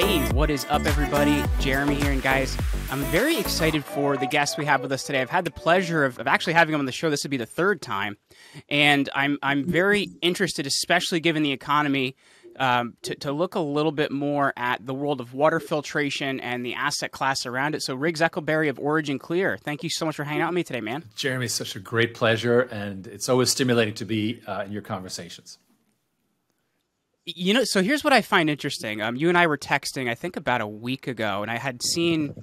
Hey, what is up, everybody? Jeremy here, and guys, I'm very excited for the guest we have with us today. I've had the pleasure of actually having him on the show. This would be the third time, and I'm very interested, especially given the economy, to look a little bit more at the world of water filtration and the asset class around it. So, Riggs Eckelberry of Origin Clear, thank you so much for hanging out with me today, man. Jeremy, it's such a great pleasure, and it's always stimulating to be in your conversations. You know, so here's what I find interesting. You and I were texting, I think, about a week ago, and I had seen,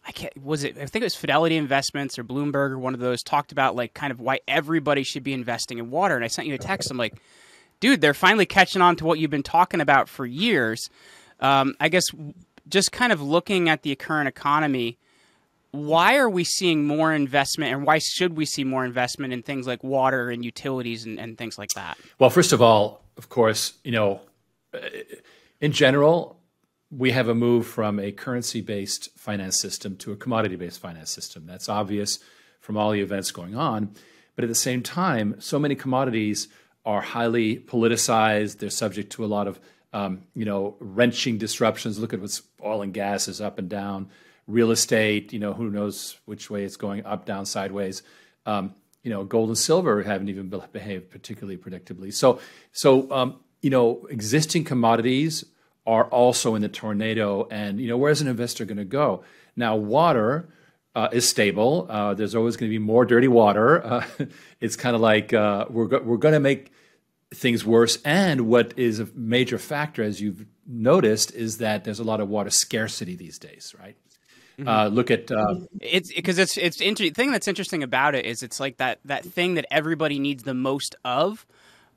I think it was Fidelity Investments or Bloomberg or one of those talked about like kind of why everybody should be investing in water. And I sent you a text. I'm like, dude, they're finally catching on to what you've been talking about for years. I guess just kind of looking at the current economy, why are we seeing more investment, and why should we see more investment in things like water and utilities and things like that? Well, first of all, of course, you know, in general, we have a move from a currency-based finance system to a commodity-based finance system. That's obvious from all the events going on. But at the same time, so many commodities are highly politicized. They're subject to a lot of, wrenching disruptions. Look at what's oil and gas is up and down. Real estate, who knows which way it's going, up, down, sideways. Gold and silver haven't even behaved particularly predictably. So, existing commodities are also in the tornado. And, where's an investor going to go? Now, water is stable. There's always going to be more dirty water. It's kind of like we're going to make things worse. And what is a major factor, as you've noticed, is that there's a lot of water scarcity these days, right? Look at it's because it's the thing that's interesting about it is it's like that thing that everybody needs the most of,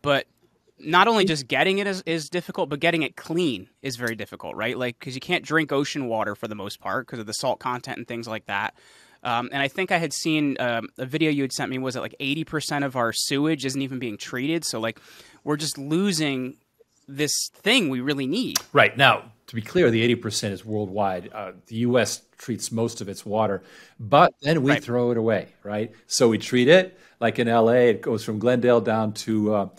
but not only just getting it is difficult, but getting it clean is very difficult, right? Like, because you can't drink ocean water for the most part because of the salt content and things like that. And I think I had seen a video you had sent me. Was it like 80% of our sewage isn't even being treated? So like we're just losing this thing we really need. Right. Now, to be clear, the 80% is worldwide. The U.S. treats most of its water, but then we throw it away, right? So we treat it like in L.A. It goes from Glendale down to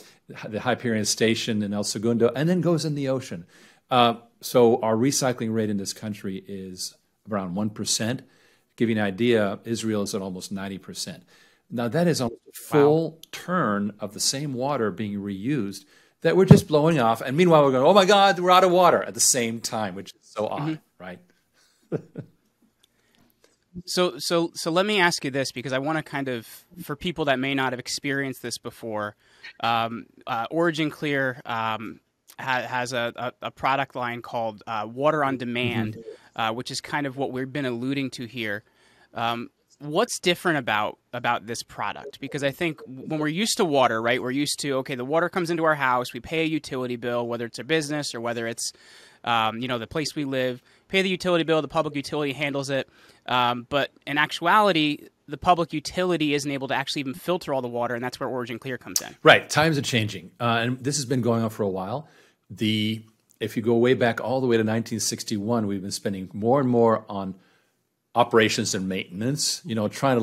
the Hyperion Station in El Segundo, and then goes in the ocean. So our recycling rate in this country is around 1%. To give you an idea, Israel is at almost 90%. Now that is almost a full turn of the same water being reused that we're just blowing off. And meanwhile, we're going, oh my God, we're out of water at the same time, which is so odd, right? So let me ask you this, because I want to kind of, for people that may not have experienced this before, Origin Clear has a product line called Water on Demand, which is kind of what we've been alluding to here. What's different about this product? Because I think when we're used to water, right, we're used to, okay, the water comes into our house, we pay a utility bill, whether it's a business or whether it's, the place we live, pay the utility bill, the public utility handles it. But in actuality, the public utility isn't able to actually even filter all the water, and that's where Origin Clear comes in. Right. Times are changing. And this has been going on for a while. If you go way back all the way to 1961, we've been spending more and more on operations and maintenance, trying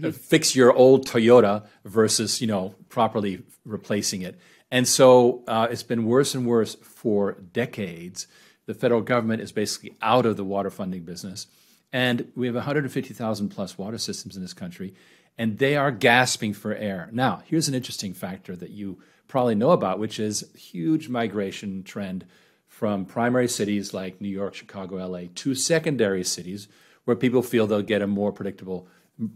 to fix your old Toyota versus, properly replacing it. And so it's been worse and worse for decades. The federal government is basically out of the water funding business. And we have 150,000 plus water systems in this country, and they are gasping for air. Now, here's an interesting factor that you probably know about, which is a huge migration trend from primary cities like New York, Chicago, LA to secondary cities where people feel they'll get a more predictable,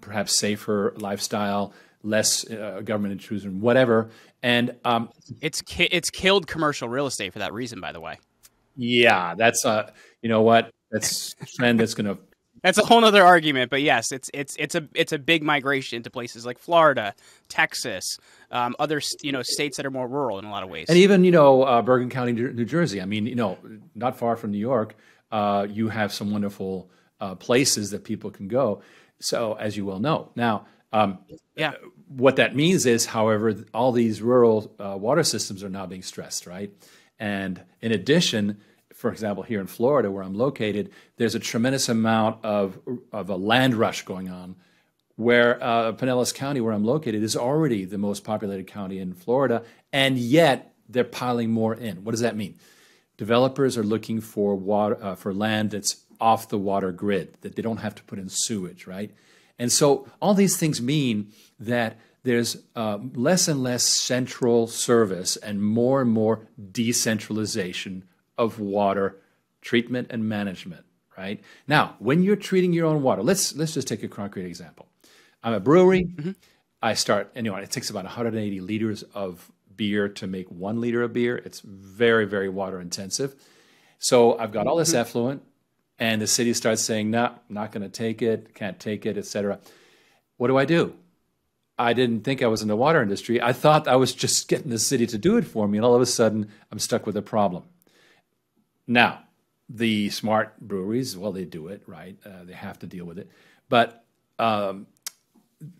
perhaps safer lifestyle, less government intrusion, whatever. And it's killed commercial real estate for that reason, by the way. Yeah, that's that's a trend that's going to. That's a whole other argument, but yes, it's a big migration into places like Florida, Texas, other states that are more rural in a lot of ways, and even Bergen County, New Jersey. I mean, not far from New York, you have some wonderful places that people can go. So, as you well know, now, what that means is, however, all these rural water systems are now being stressed, right? And in addition, for example, here in Florida, where I'm located, there's a tremendous amount of a land rush going on, where Pinellas County, where I'm located, is already the most populated county in Florida, and yet they're piling more in. What does that mean? Developers are looking for water for land that's off the water grid, that they don't have to put in sewage, right? And so all these things mean that there's less and less central service and more decentralization of water treatment and management, right? Now, when you're treating your own water, let's just take a concrete example. I'm a brewery. I start, it takes about 180 liters of beer to make 1 liter of beer. It's very, very water intensive. So I've got all this effluent, and the city starts saying, no, I'm not going to take it, can't take it, et cetera. What do? I didn't think I was in the water industry. I thought I was just getting the city to do it for me, and all of a sudden, I'm stuck with a problem. Now, the smart breweries, well, they do it, right? They have to deal with it. But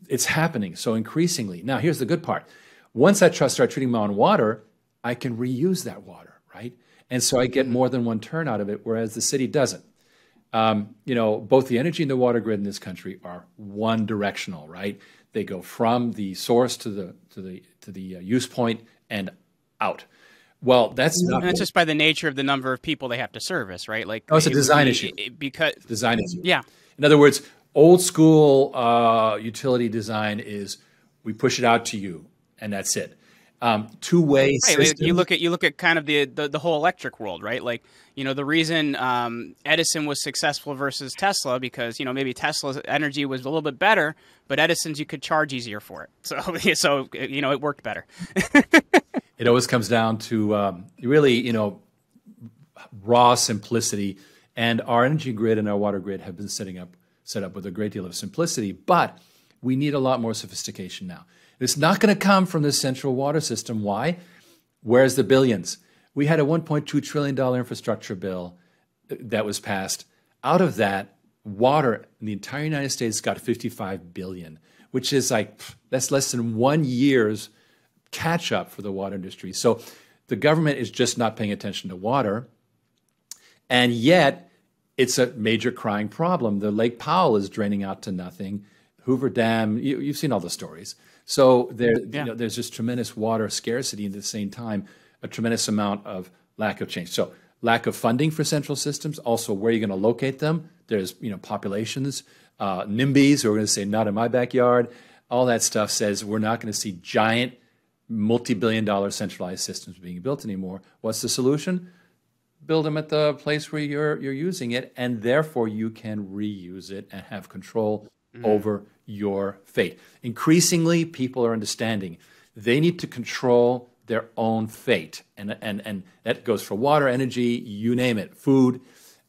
it's happening so increasingly. Now, here's the good part. Once I start treating my own water, I can reuse that water, right? And so I get more than one turn out of it, whereas the city doesn't. Both the energy and the water grid in this country are one directional, right? They go from the source to the use point and out. Well, that's not. And that's just by the nature of the number of people they have to service, right? Like, it's a design issue. Design issue. Yeah. In other words, old school utility design is we push it out to you, and that's it. Two-way system. You look at kind of the whole electric world, right? Like, the reason Edison was successful versus Tesla, because maybe Tesla's energy was a little bit better, but Edison's you could charge easier for it. So it worked better. It always comes down to really raw simplicity, and our energy grid and our water grid have been set up with a great deal of simplicity, but we need a lot more sophistication now. It's not going to come from the central water system. Why? Where's the billions? We had a $1.2 trillion infrastructure bill that was passed. Out of that, water in the entire United States got $55 billion, which is that's less than 1 year's catch up for the water industry. So the government is just not paying attention to water, and yet it's a major crying problem. The Lake Powell is draining out to nothing. Hoover Dam, you've seen all the stories. So there's just tremendous water scarcity, and at the same time, a tremendous amount of lack of change. So lack of funding for central systems, also where you're going to locate them. There's populations, NIMBYs who are going to say, not in my backyard. All that stuff says we're not going to see giant multi-billion-dollar centralized systems being built anymore. What's the solution? Build them at the place where you're using it, and therefore you can reuse it and have control over your fate. Increasingly, people are understanding they need to control their own fate, and that goes for water, energy, you name it, food.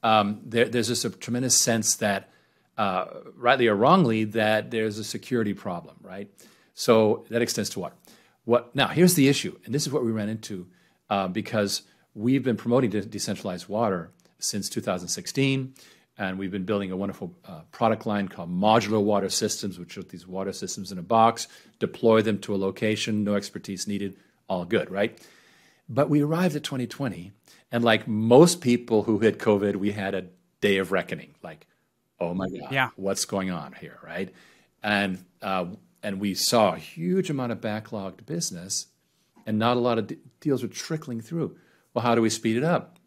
There's just a tremendous sense that, rightly or wrongly, that there's a security problem, right? So that extends to what? Now, here's the issue, and this is what we ran into because we've been promoting decentralized water since 2016. And we've been building a wonderful product line called modular water systems, which are these water systems in a box, deploy them to a location, no expertise needed, all good, right? But we arrived at 2020, and like most people who hit COVID, we had a day of reckoning, like, oh my God, what's going on here, right? And we saw a huge amount of backlogged business, and not a lot of deals were trickling through. Well, how do we speed it up?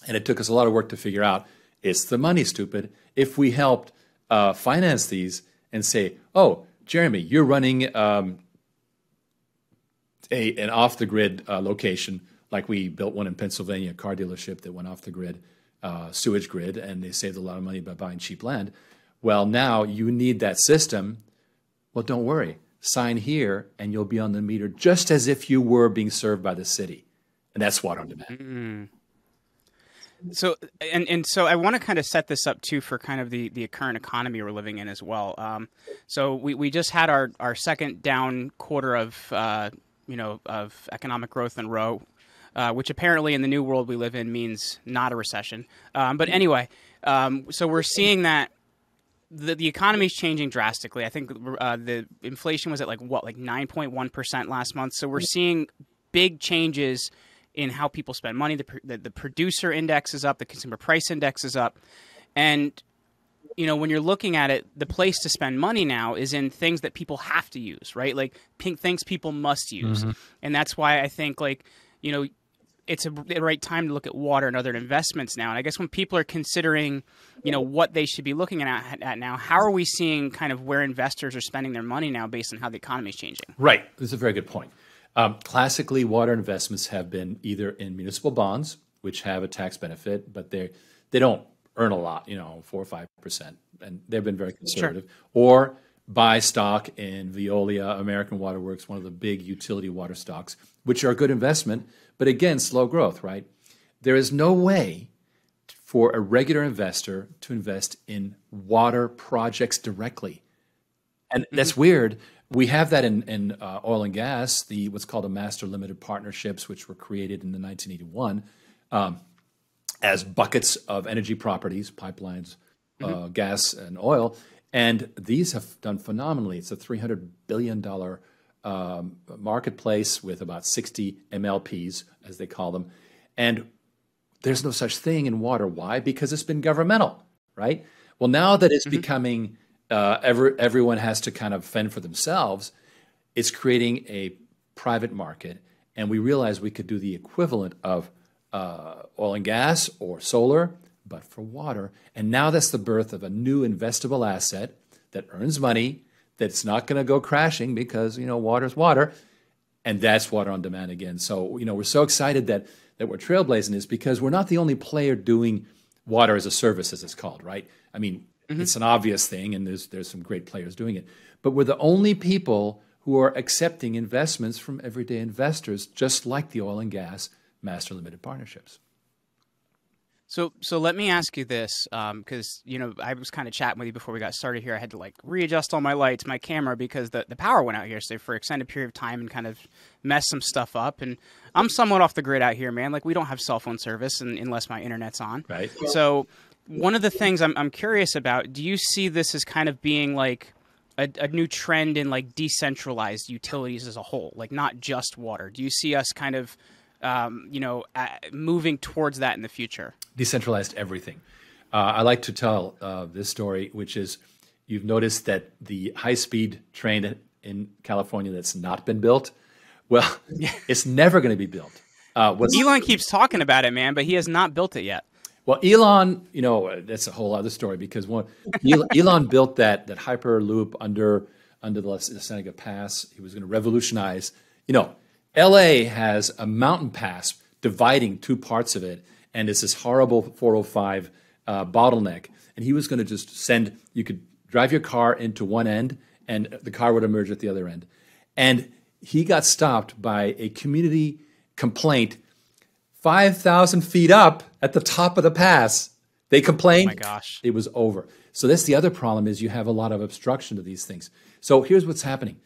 And it took us a lot of work to figure out, it's the money, stupid. If we helped finance these and say, oh, Jeremy, you're running an off-the-grid location, like we built one in Pennsylvania, a car dealership that went off the grid, sewage grid, and they saved a lot of money by buying cheap land. Well, now you need that system. Well, don't worry. Sign here, and you'll be on the meter just as if you were being served by the city. And that's water on demand. So so I want to kind of set this up too for kind of the current economy we're living in as well. So we just had our second down quarter of of economic growth in a row, which apparently in the new world we live in means not a recession. But anyway, so we're seeing that the economy is changing drastically. I think the inflation was at like 9.1% last month. So we're seeing big changes in how people spend money. The producer index is up, the consumer price index is up. And, when you're looking at it, the place to spend money now is in things that people have to use, right? Like things people must use. And that's why I think it's the right time to look at water and other investments now. And I guess when people are considering, what they should be looking at now, how are we seeing kind of where investors are spending their money now based on how the economy is changing? Right. This is a very good point. Classically, water investments have been either in municipal bonds, which have a tax benefit, but they don't earn a lot, 4 or 5%, and they've been very conservative. Sure. Or buy stock in Veolia, American Water Works, one of the big utility water stocks, which are a good investment, but again, slow growth, right? There is no way for a regular investor to invest in water projects directly. And that's weird. We have that in oil and gas, what's called a master limited partnerships, which were created in the 1981 as buckets of energy properties, pipelines, gas and oil. And these have done phenomenally. It's a $300 billion marketplace with about 60 MLPs, as they call them. And there's no such thing in water. Why? Because it's been governmental, right? Well, now that it's becoming everyone has to kind of fend for themselves, it's creating a private market. And we realized we could do the equivalent of oil and gas or solar, but for water. And now that's the birth of a new investable asset that earns money, that's not going to go crashing because, water's water. And that's water on demand again. So, we're so excited that we're trailblazing this because we're not the only player doing water as a service, as it's called, right? I mean, it's an obvious thing, and there's some great players doing it. But we're the only people who are accepting investments from everyday investors, just like the oil and gas master limited partnerships. So let me ask you this, because, I was kind of chatting with you before we got started here. I had to readjust all my lights, my camera, because the power went out here. So for an extended period of time and kind of messed some stuff up. And I'm somewhat off the grid out here, man. We don't have cell phone service unless my internet's on. Right. So one of the things I'm curious about, do you see this as kind of being a new trend in decentralized utilities as a whole, not just water? Do you see us kind of moving towards that in the future? Decentralized everything. I like to tell this story, which is you've noticed that the high-speed train in California that's not been built, well, it's never going to be built. Elon keeps talking about it, man, but he has not built it yet. Well, Elon, that's a whole other story because Elon built that Hyperloop under the Seneca Pass. He was going to revolutionize, LA has a mountain pass dividing two parts of it, and it's this horrible 405 bottleneck. And he was going to just you could drive your car into one end, and the car would emerge at the other end. And he got stopped by a community complaint 5,000 feet up at the top of the pass. They complained. Oh my gosh. It was over. So that's the other problem is you have a lot of obstruction to these things. So here's what's happening.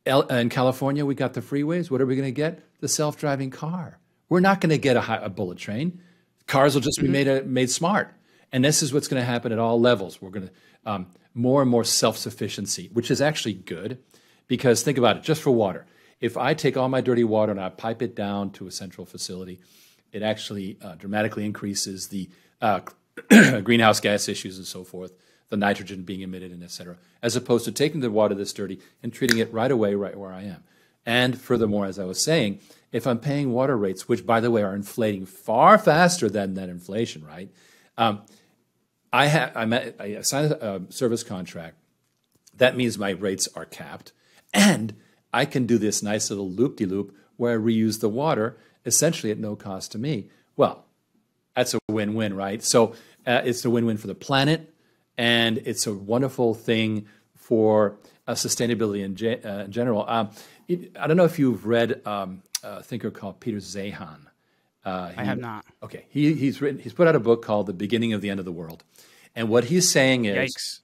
In California, we got the freeways. What are we going to get? The self-driving car. We're not going to get a bullet train. Cars will just be made smart. And this is what's going to happen at all levels. We're going to more and more self-sufficiency, which is actually good because think about it, just for water. If I take all my dirty water and I pipe it down to a central facility, it actually dramatically increases the greenhouse gas issues and so forth, the nitrogen being emitted and et cetera, as opposed to taking the water that's dirty and treating it right away right where I am. And furthermore, as I was saying, if I'm paying water rates, which, by the way, are inflating far faster than that inflation, right? I signed a service contract. That means my rates are capped. And I can do this nice little loop-de-loop where I reuse the water essentially at no cost to me. Well, that's a win-win, right? So it's a win-win for the planet, and it's a wonderful thing for sustainability in general. I don't know if you've read a thinker called Peter Zeihan. I have not. Okay, he's put out a book called The Beginning of the End of the World, and what he's saying is,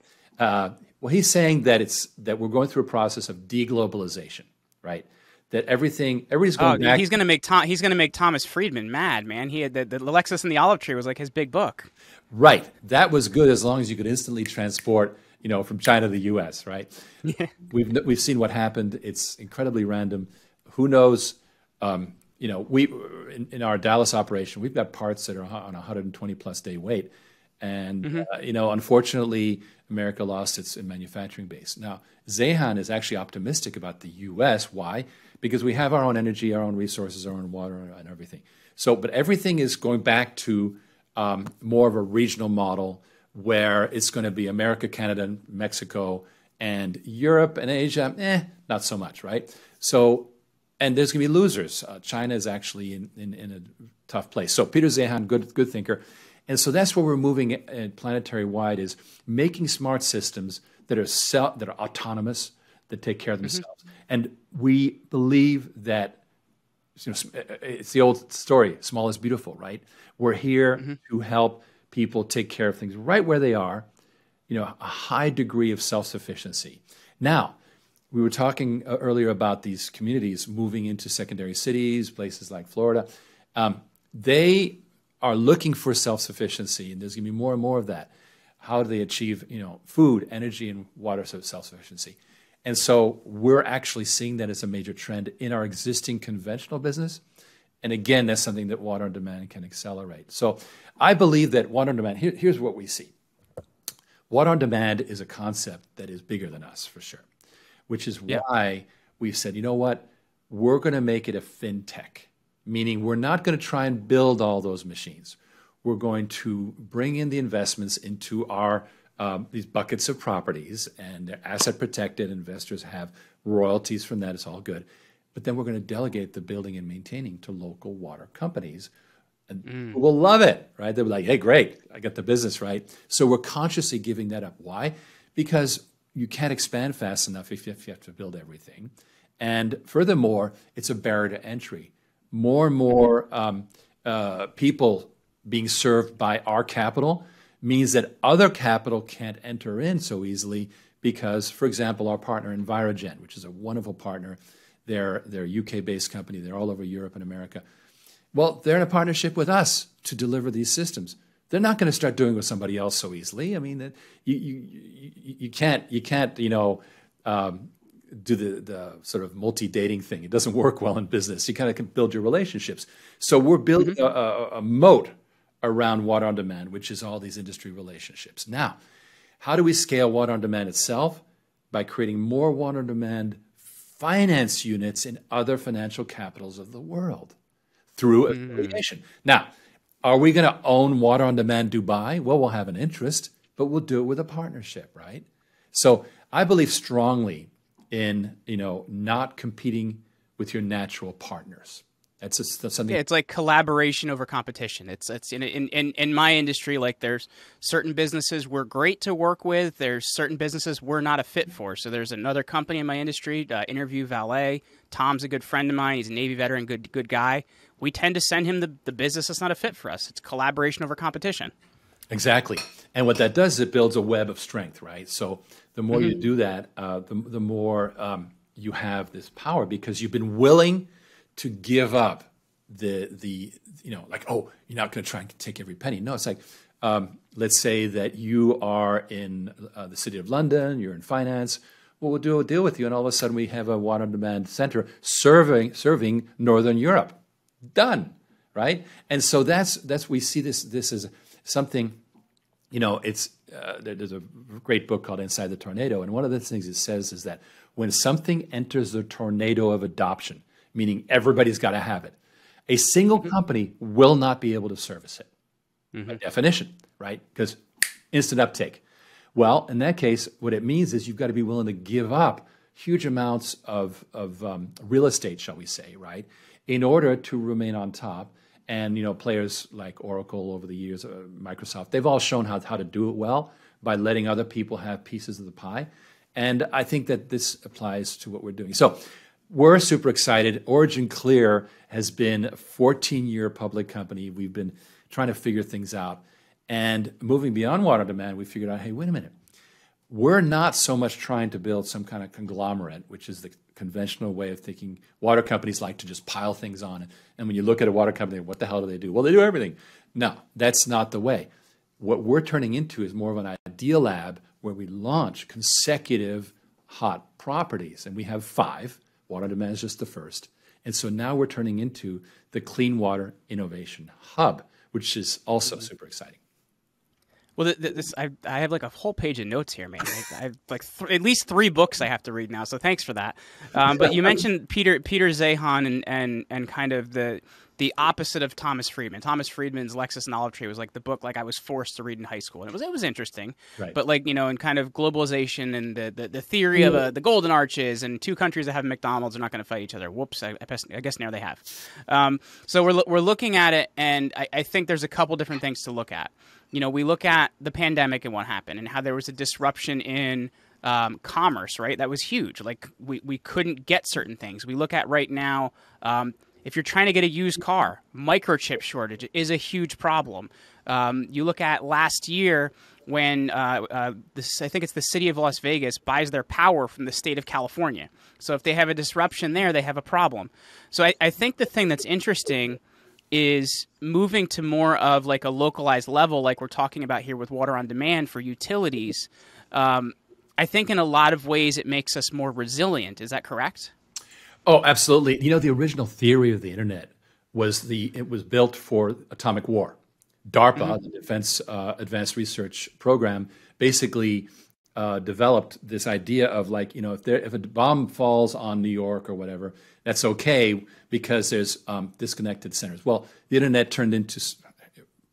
he's saying that we're going through a process of deglobalization, right? That everybody's going back. He's going to make Thomas Friedman mad, man. He had the Lexus and the Olive Tree was like his big book. Right, that was good as long as you could instantly transport, from China to the U.S. Right? Yeah. We've seen what happened. It's incredibly random. Who knows? We in our Dallas operation, we've got parts that are on a 120 plus day wait, And, Hmm. unfortunately, America lost its manufacturing base. Now, Zehan is actually optimistic about the U.S. Why? Because we have our own energy, our own resources, our own water, and everything. So, but everything is going back to more of a regional model where it's going to be America, Canada, Mexico, and Europe and Asia, not so much, right? So, and there's going to be losers. China is actually in a tough place. So Peter Zehan, good thinker. And so that's where we're moving planetary wide, is making smart systems that are autonomous, that take care of themselves. And we believe that, it's the old story, small is beautiful, right? We're here to help people take care of things right where they are, a high degree of self-sufficiency. Now, we were talking earlier about these communities moving into secondary cities, places like Florida. They are looking for self-sufficiency, and there's going to be more and more of that. How do they achieve, food, energy, and water self-sufficiency? And so we're actually seeing that as a major trend in our existing conventional business. And again, that's something that water on demand can accelerate. So I believe that water on demand, here's what we see. Water on demand is a concept that is bigger than us, for sure, which is why we've said, you know what, we're going to make it a fintech, meaning we're not going to try and build all those machines. We're going to bring in the investments into our these buckets of properties, and they're asset protected. Investors have royalties from that. It's all good. But then we're going to delegate the building and maintaining to local water companies, and who will love it, right? They'll be like, hey, great, I got the business, right? So we're consciously giving that up. Why? Because you can't expand fast enough if you have to build everything. And furthermore, it's a barrier to entry. More and more people being served by our capital means that other capital can't enter in so easily because, for example, our partner Envirogen, which is a wonderful partner, they're a UK-based company. They're all over Europe and America. Well, they're in a partnership with us to deliver these systems. They're not going to start doing it with somebody else so easily. I mean, you can't do the sort of multi-dating thing. It doesn't work well in business. You kind of can build your relationships. So we're building a moat around water on demand, which is all these industry relationships. Now, how do we scale water on demand itself? By creating more water on demand finance units in other financial capitals of the world through affiliation. Now, are we going to own water on demand Dubai? Well, we'll have an interest, but we'll do it with a partnership, right? So I believe strongly in not competing with your natural partners. That's something. Yeah, it's like collaboration over competition. It's in my industry, like there's certain businesses we're great to work with. There's certain businesses we're not a fit for. So there's another company in my industry, Interview Valet. Tom's a good friend of mine. He's a Navy veteran, good guy. We tend to send him the business that's not a fit for us. It's collaboration over competition. Exactly. And what that does is it builds a web of strength, right? So the more you do that, the more you have this power because you've been willing to give up the like, oh, you're not going to try and take every penny. No, it's like, let's say that you are in the city of London, you're in finance. Well, we'll do a deal with you, and all of a sudden we have a water on demand center serving Northern Europe. Done, right? And so that's we see this as something. It's there's a great book called Inside the Tornado, and one of the things it says is that when something enters the tornado of adoption, meaning everybody's got to have it, a single company will not be able to service it by definition, right? Because instant uptake. Well, in that case, what it means is you've got to be willing to give up huge amounts of real estate, shall we say, right, in order to remain on top. And players like Oracle over the years, Microsoft, they've all shown how to do it well by letting other people have pieces of the pie. And I think that this applies to what we're doing. So we're super excited. Origin Clear has been a 14-year public company. We've been trying to figure things out. And moving beyond water demand, we figured out, hey, wait a minute. We're not so much trying to build some kind of conglomerate, which is the conventional way of thinking. Water companies like to just pile things on it. And when you look at a water company, what the hell do they do? Well, they do everything. No, that's not the way. What we're turning into is more of an idea lab where we launch consecutive hot properties. And we have 5. Water demand is just the first. And so now we're turning into the Clean Water Innovation Hub, which is also super exciting. Well, I have like a whole page of notes here, man. I have like at least 3 books I have to read now. So thanks for that. But you mentioned Peter Zeihan and kind of the opposite of Thomas Friedman. Thomas Friedman's Lexis Knowledge Tree was like the book like I was forced to read in high school, and it was interesting. Right. But like in kind of globalization and the theory of the golden arches and 2 countries that have McDonald's are not going to fight each other. Whoops, I guess now they have. So we're looking at it, and I think there's a couple different things to look at. We look at the pandemic and what happened and how there was a disruption in commerce, right? That was huge. Like we couldn't get certain things. We look at right now, if you're trying to get a used car, microchip shortage is a huge problem. You look at last year when I think it's the city of Las Vegas buys their power from the state of California. So if they have a disruption there, they have a problem. So I think the thing that's interesting is moving to more of like a localized level, like we're talking about here with water on demand for utilities. I think in a lot of ways it makes us more resilient. Is that correct? Oh, absolutely. The original theory of the internet was it was built for atomic war. DARPA, the Defense Advanced Research Program, basically developed this idea of like, if a bomb falls on New York or whatever, that's okay because there's disconnected centers. Well, the internet turned into,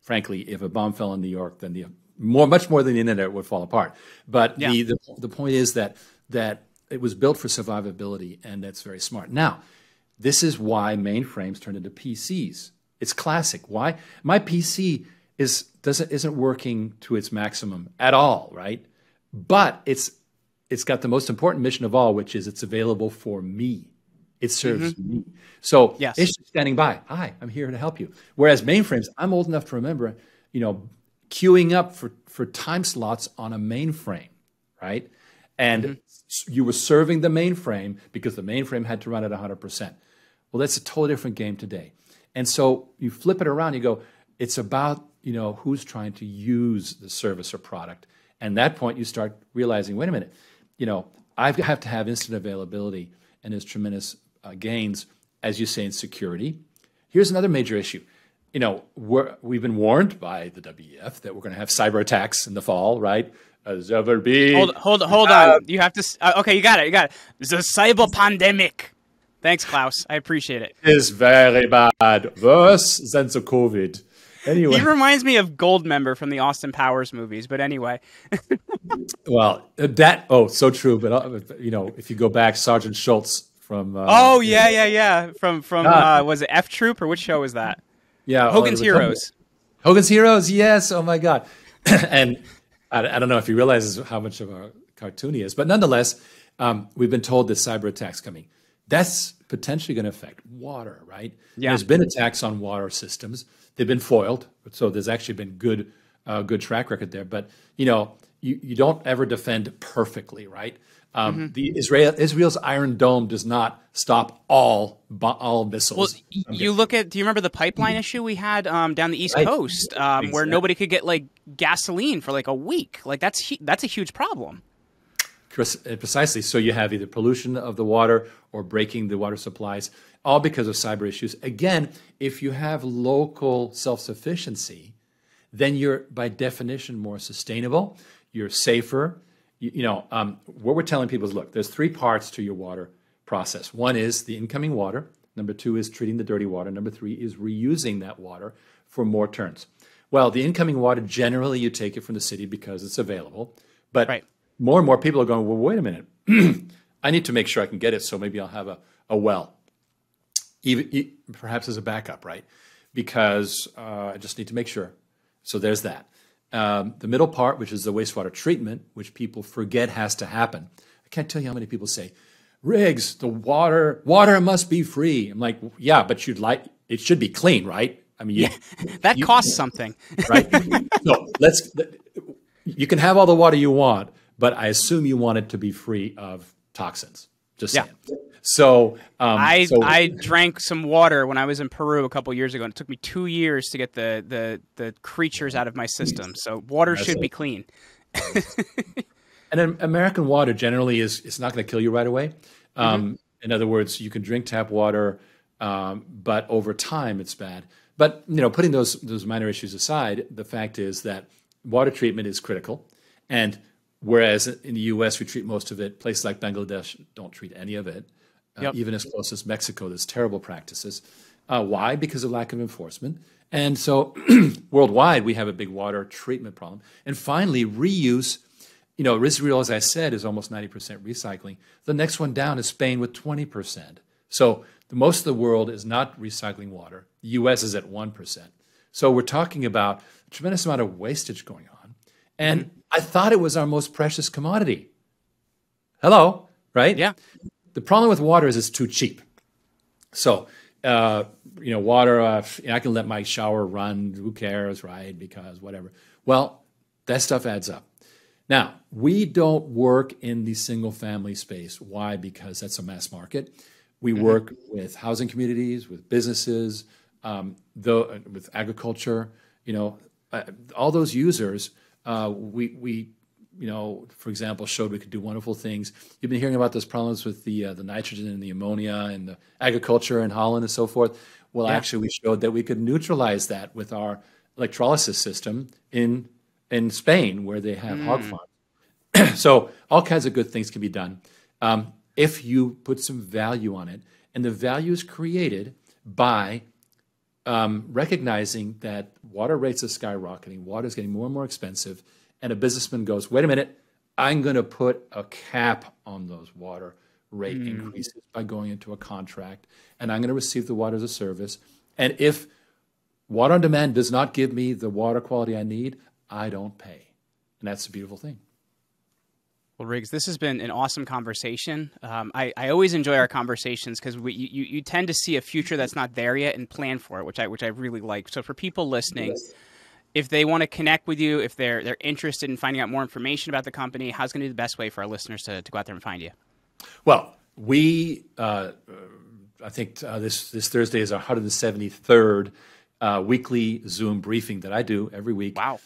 frankly, if a bomb fell in New York, then much more than the internet would fall apart. But the point is that it was built for survivability, and that's very smart. Now, this is why mainframes turned into PCs. It's classic. Why? My PC isn't working to its maximum at all, right? But it's got the most important mission of all, which is it's available for me. It serves me. So it's just standing by. Hi, I'm here to help you. Whereas mainframes, I'm old enough to remember, queuing up for time slots on a mainframe, right? And you were serving the mainframe because the mainframe had to run at 100%. Well, that's a totally different game today. And so you flip it around, you go, it's about, who's trying to use the service or product. And at that point, you start realizing, wait a minute, I have to have instant availability, and there's tremendous gains, as you say, in security. Here's another major issue. We've been warned by the WEF that we're going to have cyber attacks in the fall, right? As ever be. Hold on. You have to. Okay, you got it. It's a cyber pandemic. Thanks, Klaus. I appreciate it. It's very bad. Worse than the COVID. Anyway. He reminds me of Goldmember from the Austin Powers movies, but anyway. Well, so true. But, if you go back, Sergeant Schultz from... yeah. From was it F Troop, or which show was that? Yeah. Hogan's Heroes. Hogan's Heroes, yes. Oh, my God. And I don't know if he realizes how much of a cartoon he is, but nonetheless, we've been told this cyber attack's coming. That's potentially going to affect water, right? Yeah. There's been attacks on water systems. They've been foiled, so there's actually been good track record there. But you don't ever defend perfectly, right? Israel's Iron Dome does not stop all missiles. Well, you look at. Do you remember the pipeline issue we had down the East Coast, where nobody could get like gasoline for like a week? Like that's a huge problem. Precisely. So you have either pollution of the water or breaking the water supplies, all because of cyber issues. Again, if you have local self-sufficiency, then you're by definition more sustainable. You're safer. What we're telling people is, look, there's 3 parts to your water process. One is the incoming water. Number 2 is treating the dirty water. Number 3 is reusing that water for more turns. Well, the incoming water, generally you take it from the city because it's available. But more and more people are going, well, wait a minute. I need to make sure I can get it, so maybe I'll have a well, even perhaps as a backup, right? Because I just need to make sure. So there's that. The middle part, which is the wastewater treatment, which people forget has to happen. I can't tell you how many people say, Riggs, the water must be free. I'm like, yeah, but it should be clean, right? I mean, that costs something, right? So you can have all the water you want, but I assume you want it to be free of toxins. Just saying. So I drank some water when I was in Peru a couple years ago, and it took me 2 years to get the creatures out of my system. So water should be clean. And American water generally it's not going to kill you right away. In other words, you can drink tap water, but over time it's bad. But putting those minor issues aside, the fact is that water treatment is critical. And whereas in the U.S. we treat most of it, places like Bangladesh don't treat any of it. Even as close as Mexico, there's terrible practices. Why? Because of lack of enforcement. And so worldwide, we have a big water treatment problem. And finally, reuse. You know, Israel, as I said, is almost 90% recycling. The next one down is Spain with 20%. So most of the world is not recycling water. The U.S. is at 1%. So we're talking about a tremendous amount of wastage going on. And I thought it was our most precious commodity. Hello, right? Yeah. The problem with water is it's too cheap. So, water, I can let my shower run. Who cares, right? Because whatever. Well, that stuff adds up. Now, we don't work in the single-family space. Why? Because that's a mass market. We work with housing communities, with businesses, with agriculture. All those users. We for example, showed we could do wonderful things. You've been hearing about those problems with the nitrogen and the ammonia and the agriculture in Holland and so forth. Well, actually, we showed that we could neutralize that with our electrolysis system in Spain, where they have hog farms. So all kinds of good things can be done if you put some value on it. And the value is created by recognizing that water rates are skyrocketing, water is getting more and more expensive, and a businessman goes, wait a minute, I'm going to put a cap on those water rate increases by going into a contract, and I'm going to receive the water as a service. And if water on demand does not give me the water quality I need, I don't pay. And that's a beautiful thing. Well, Riggs, this has been an awesome conversation. I always enjoy our conversations because you tend to see a future that's not there yet and plan for it, which I really like. So for people listening, if they want to connect with you, if they're interested in finding out more information about the company, how's going to be the best way for our listeners to go out there and find you? Well, I think this Thursday is our 173rd weekly Zoom briefing that I do every week. Wow.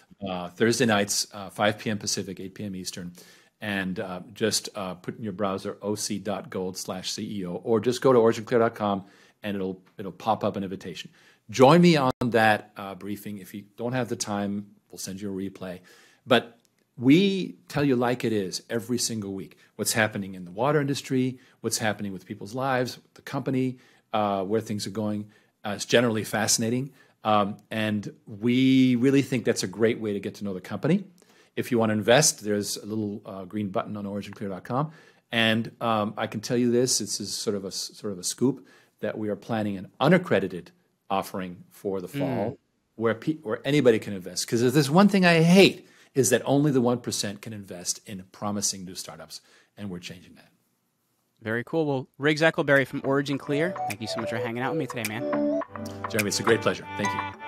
Thursday nights, 5 p.m. Pacific, 8 p.m. Eastern. And just put in your browser oc.gold/CEO, or just go to originclear.com and it'll pop up an invitation. Join me on that briefing. If you don't have the time, we'll send you a replay. But we tell you like it is every single week. What's happening in the water industry, what's happening with people's lives, the company, where things are going. It's generally fascinating. And we really think that's a great way to get to know the company. If you want to invest, there's a little green button on originclear.com. And I can tell you this is sort of a scoop, that we are planning an unaccredited offering for the fall where anybody can invest. Because if there's one thing I hate, is that only the 1% can invest in promising new startups. And we're changing that. Very cool. Well, Riggs Eckelberry from Origin Clear, thank you so much for hanging out with me today, man. Jeremy, it's a great pleasure. Thank you.